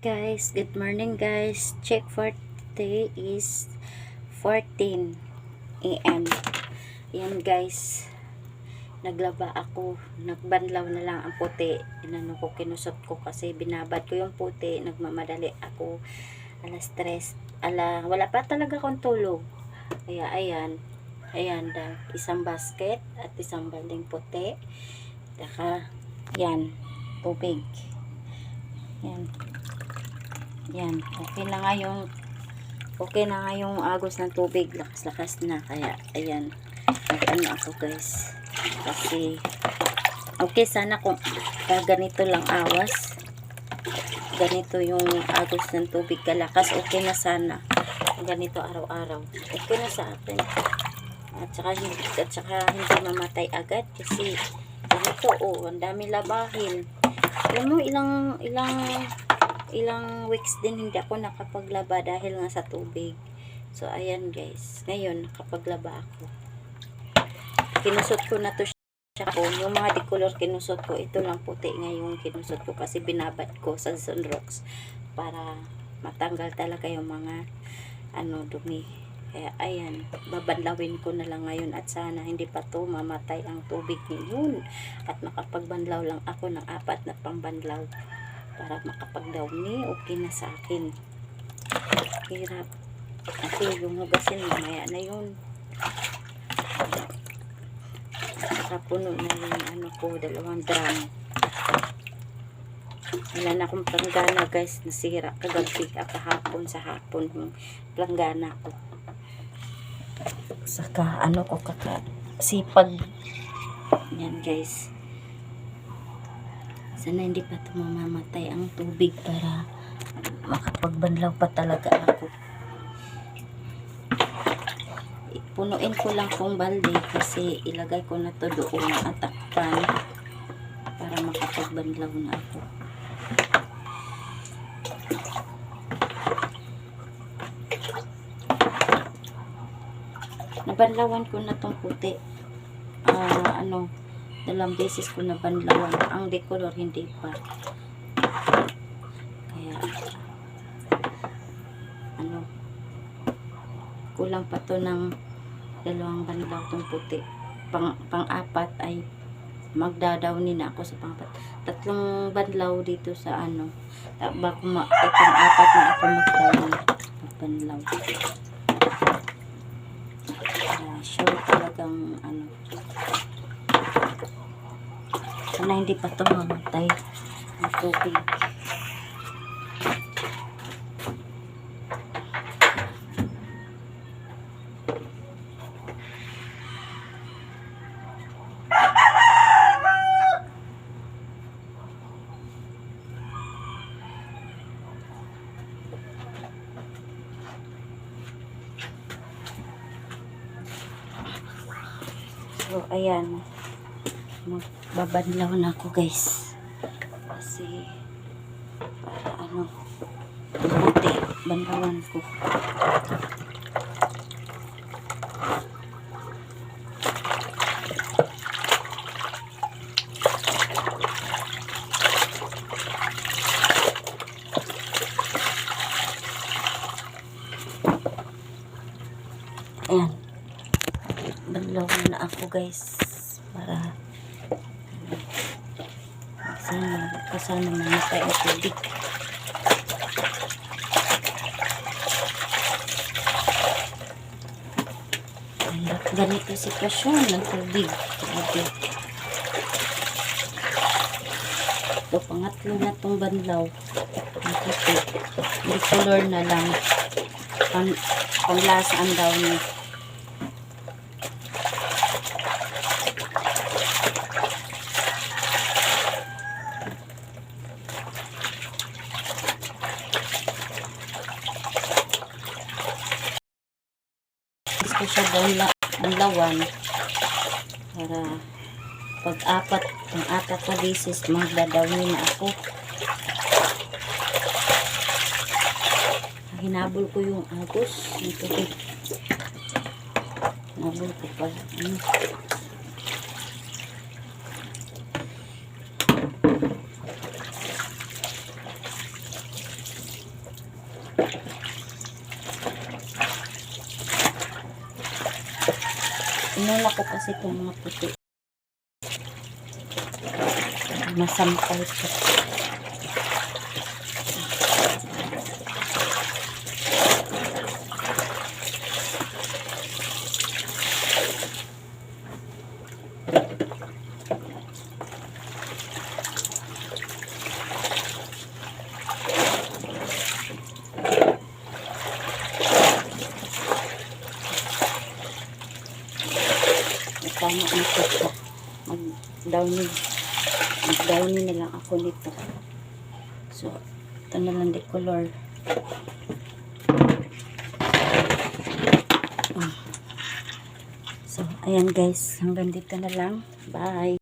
Guys, good morning guys. Check for today is 14 AM. Yan guys. Naglaba ako. Nagbanlaw na lang ang puti. Inano ko, kinusot ko kasi binabad ko yung puti. Nagmamadali ako. Alas 3. Wala pa talaga akong tulog. Kaya ayan. Ayan, isang basket at isang balding puti. Saka, yan. Tubig. Yan. Yan, okay na nga yung agos ng tubig, lakas-lakas na, kaya ayan, ano ako guys, kasi okay sana kung ganito lang awas, ganito yung agos ng tubig kalakas, okay na sana, ganito araw-araw, okay na sa akin, at saka hindi mamatay agad, kasi ganito, ang dami labahin, alam mo, ilang weeks din hindi ako nakapaglaba dahil nga sa tubig. So ayan guys, ngayon nakapaglaba ako. Kinusot ko na to siya ko. Yung mga decolor kinusot ko, ito lang puti ngayon kinusot ko kasi binabad ko sa Sunrocks para matanggal talaga yung mga dumi. Kaya ayan, babanlawin ko na lang ngayon at sana hindi pa to mamatay ang tubig ngayon at makapagbanlaw lang ako ng 4 na pambanlaw para makapag-downy, okay na sa akin. Hirap. Kasi yung hugasin, mamaya na yun. Saka puno na yung ko, 2 drum. Wala na akong planggana guys, nasira kagabi, kahapon sa hapon yung planggana ko. Saka ko kakasipag. Yan guys. Sana hindi pa ito mamamatay ang tubig para makapagbanlaw pa talaga ako. Punuin ko lang kung balde kasi ilagay ko na to doon at takpan para makapagbanlaw na ako. Nabanlawan ko na tong puti. 2 beses ko na banlawan. Ang decolor hindi pa. Kaya kulang pa to ng 2 banlaw tong puti. Pang-4 ay magdadawnin na ako sa pang-4. 3 banlaw dito sa bago pang-4 na ako magbanlaw. Sure talagang sana hindi pa ito mamatay ang tubig. So ayan, magbabanlaw na ako guys kasi para puti banlawan ko. Ayan, banlaw na ako guys para sana mamatay ang tubig. Ganito sitwasyon ng tubig. Grabe. Ito, pangatlo na itong banlaw. May color na lang. Panglasa ang downy. Gusto siya banlawan para pag-4 na beses magdadawin na ako. Hinabol ko yung agos ng tubig. Hinabol ko pala. Inuna ko kasi itong mga puti. Masampal ko. Tama na siya. Mag-downy na lang ako nito. So, ito na lang di color. So, ayan guys. Hanggang dito na lang. Bye!